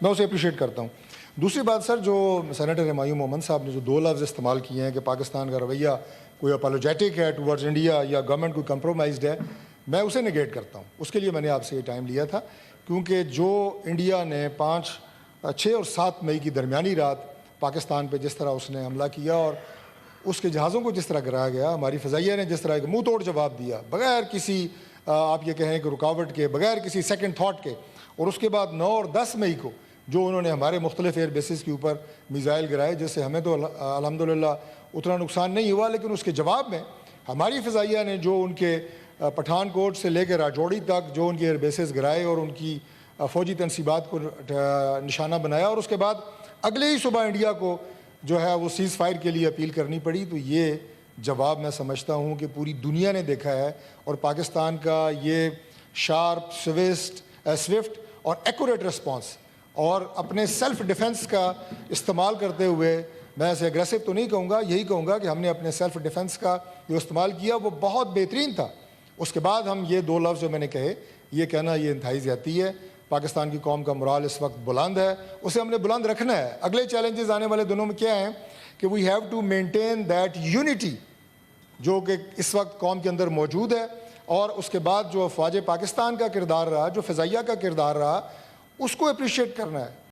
میں اسے اپریشیٹ کرتا ہوں. دوسری بات سر، جو سینیٹر ہمایوں محمد صاحب نے جو دو لفظ استعمال کیے ہیں کہ پاکستان کا رویہ کوئی اپالوجیٹک ہے ٹورڈز انڈیا یا گورنمنٹ کوئی کمپرومائزڈ ہے، میں اسے نگیٹ کرتا ہوں. اس کے لیے میں نے آپ سے یہ ٹائم لیا تھا، کیونکہ جو انڈیا نے 5، 6 اور 7 مئی کی درمیانی رات پاکستان پہ جس طرح اس نے حملہ کیا اور اس کے جہازوں کو جس طرح گرایا گیا، ہماری فضائیہ نے جس طرح ایک منہ توڑ جواب دیا بغیر کسی آپ یہ کہیں کہ رکاوٹ کے، بغیر کسی سیکنڈ تھاٹ کے، اور اس کے بعد 9 اور 10 مئی کو جو انہوں نے ہمارے مختلف ایئر بیسز کے اوپر میزائل گرائے، جس سے ہمیں تو الحمدللہ اتنا نقصان نہیں ہوا، لیکن اس کے جواب میں ہماری فضائیہ نے جو ان کے پٹھان کوٹ سے لے کے راجوڑی تک جو ان کے ایئر بیسز گرائے اور ان کی فوجی تنصیبات کو نشانہ بنایا، اور اس کے بعد اگلے ہی صبح انڈیا کو جو ہے وہ سیز فائر کے لیے اپیل کرنی پڑی. تو یہ جواب میں سمجھتا ہوں کہ پوری دنیا نے دیکھا ہے، اور پاکستان کا یہ شارپ، سوئفٹ اور ایکوریٹ رسپانس اور اپنے سیلف ڈیفنس کا استعمال کرتے ہوئے، میں اسے اگریسو تو نہیں کہوں گا، یہی کہوں گا کہ ہم نے اپنے سیلف ڈیفنس کا جو استعمال کیا وہ بہت بہترین تھا. اس کے بعد ہم یہ 2 لفظ جو میں نے کہے، یہ کہنا یہ انتہائی زیادتی ہے. پاکستان کی قوم کا مرال اس وقت بلند ہے، اسے ہم نے بلند رکھنا ہے. اگلے چیلنجز آنے والے دنوں میں کیا ہیں کہ we have to maintain that unity جو کہ اس وقت قوم کے اندر موجود ہے، اور اس کے بعد جو افواج پاکستان کا کردار رہا، جو فضائیہ کا کردار رہا، اس کو اپریشیٹ کرنا ہے.